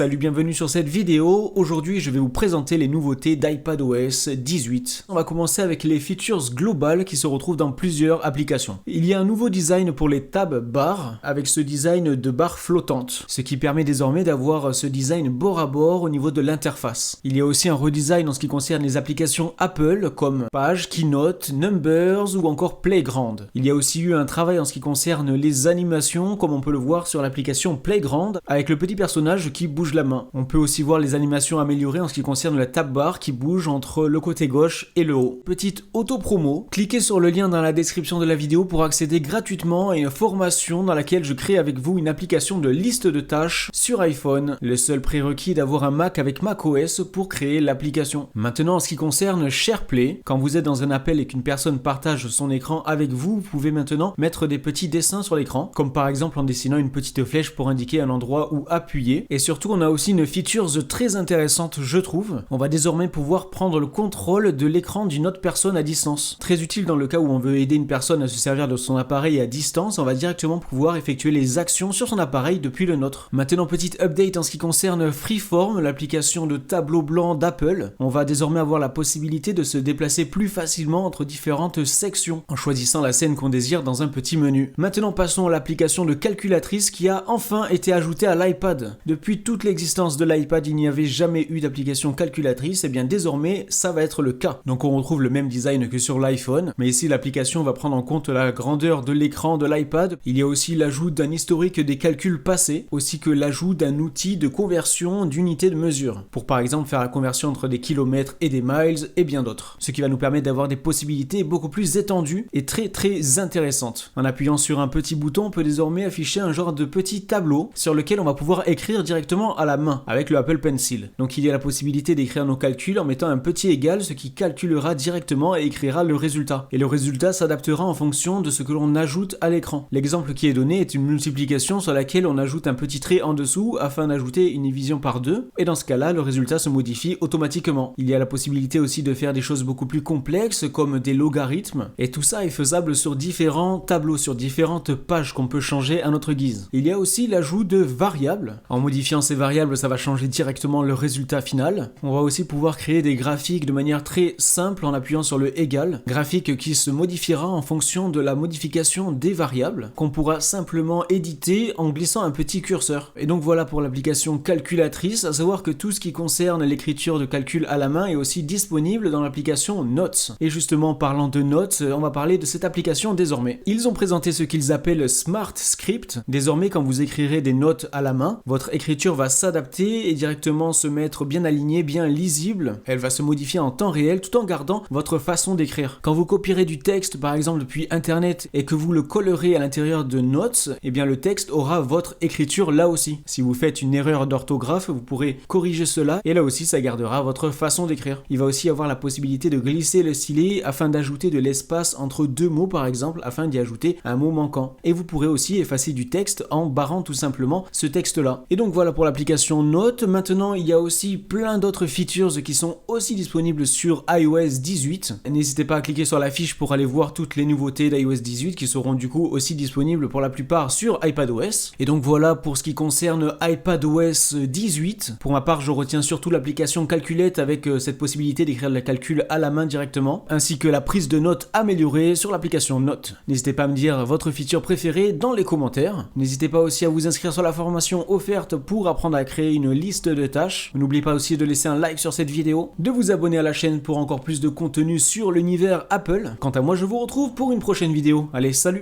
Salut, bienvenue sur cette vidéo. Aujourd'hui, je vais vous présenter les nouveautés d'iPadOS 18. On va commencer avec les features globales qui se retrouvent dans plusieurs applications. Il y a un nouveau design pour les tab bars, avec ce design de barre flottante, ce qui permet désormais d'avoir ce design bord à bord au niveau de l'interface. Il y a aussi un redesign en ce qui concerne les applications Apple, comme Page, Keynote, Numbers ou encore Playground. Il y a aussi eu un travail en ce qui concerne les animations, comme on peut le voir sur l'application Playground, avec le petit personnage qui bouge la main. On peut aussi voir les animations améliorées en ce qui concerne la tab bar qui bouge entre le côté gauche et le haut. Petite auto-promo, cliquez sur le lien dans la description de la vidéo pour accéder gratuitement à une formation dans laquelle je crée avec vous une application de liste de tâches sur iPhone. Le seul prérequis est d'avoir un Mac avec macOS pour créer l'application. Maintenant, en ce qui concerne SharePlay, quand vous êtes dans un appel et qu'une personne partage son écran avec vous, vous pouvez maintenant mettre des petits dessins sur l'écran, comme par exemple en dessinant une petite flèche pour indiquer un endroit où appuyer. Et surtout, on a aussi une feature très intéressante, je trouve. On va désormais pouvoir prendre le contrôle de l'écran d'une autre personne à distance. Très utile dans le cas où on veut aider une personne à se servir de son appareil à distance, on va directement pouvoir effectuer les actions sur son appareil depuis le nôtre. Maintenant, petite update en ce qui concerne Freeform, l'application de tableau blanc d'Apple. On va désormais avoir la possibilité de se déplacer plus facilement entre différentes sections, en choisissant la scène qu'on désire dans un petit menu. Maintenant, passons à l'application de calculatrice qui a enfin été ajoutée à l'iPad. Depuis toute l'existence de l'iPad, il n'y avait jamais eu d'application calculatrice, et bien désormais, ça va être le cas. Donc on retrouve le même design que sur l'iPhone, mais ici l'application va prendre en compte la grandeur de l'écran de l'iPad. Il y a aussi l'ajout d'un historique des calculs passés, ainsi que l'ajout d'un outil de conversion d'unités de mesure, pour par exemple faire la conversion entre des kilomètres et des miles et bien d'autres. Ce qui va nous permettre d'avoir des possibilités beaucoup plus étendues et très intéressantes. En appuyant sur un petit bouton, on peut désormais afficher un genre de petit tableau sur lequel on va pouvoir écrire directement à la main avec le Apple Pencil. Donc il y a la possibilité d'écrire nos calculs en mettant un petit égal, ce qui calculera directement et écrira le résultat. Et le résultat s'adaptera en fonction de ce que l'on ajoute à l'écran. L'exemple qui est donné est une multiplication sur laquelle on ajoute un petit trait en dessous afin d'ajouter une division par 2. Et dans ce cas-là, le résultat se modifie automatiquement. Il y a la possibilité aussi de faire des choses beaucoup plus complexes comme des logarithmes. Et tout ça est faisable sur différents tableaux, sur différentes pages qu'on peut changer à notre guise. Il y a aussi l'ajout de variables. En modifiant ces variables, ça va changer directement le résultat final. On va aussi pouvoir créer des graphiques de manière très simple en appuyant sur le égal. Graphique qui se modifiera en fonction de la modification des variables, qu'on pourra simplement éditer en glissant un petit curseur. Et donc voilà pour l'application calculatrice, à savoir que tout ce qui concerne l'écriture de calcul à la main est aussi disponible dans l'application Notes. Et justement, parlant de Notes, on va parler de cette application désormais. Ils ont présenté ce qu'ils appellent Smart Script. Désormais, quand vous écrirez des notes à la main, votre écriture va s'adapter et directement se mettre bien alignée, bien lisible. Elle va se modifier en temps réel tout en gardant votre façon d'écrire. Quand vous copierez du texte, par exemple depuis Internet, et que vous le collerez à l'intérieur de Notes, eh bien le texte aura votre écriture là aussi. Si vous faites une erreur d'orthographe, vous pourrez corriger cela et là aussi ça gardera votre façon d'écrire. Il va aussi avoir la possibilité de glisser le stylet afin d'ajouter de l'espace entre deux mots par exemple, afin d'y ajouter un mot manquant. Et vous pourrez aussi effacer du texte en barrant tout simplement ce texte-là. Et donc voilà pour l'application Notes. Maintenant, il y a aussi plein d'autres features qui sont aussi disponibles sur iOS 18. N'hésitez pas à cliquer sur la fiche pour aller voir toutes les nouveautés d'iOS 18 qui seront du coup aussi disponibles pour la plupart sur iPadOS. Et donc voilà pour ce qui concerne iPadOS 18. Pour ma part, je retiens surtout l'application Calculette avec cette possibilité d'écrire le calcul à la main directement, ainsi que la prise de notes améliorée sur l'application Notes. N'hésitez pas à me dire votre feature préférée dans les commentaires. N'hésitez pas aussi à vous inscrire sur la formation offerte pour apprendre à créer une liste de tâches. N'oubliez pas aussi de laisser un like sur cette vidéo, de vous abonner à la chaîne pour encore plus de contenu sur l'univers Apple. Quant à moi, je vous retrouve pour une prochaine vidéo. Allez, salut!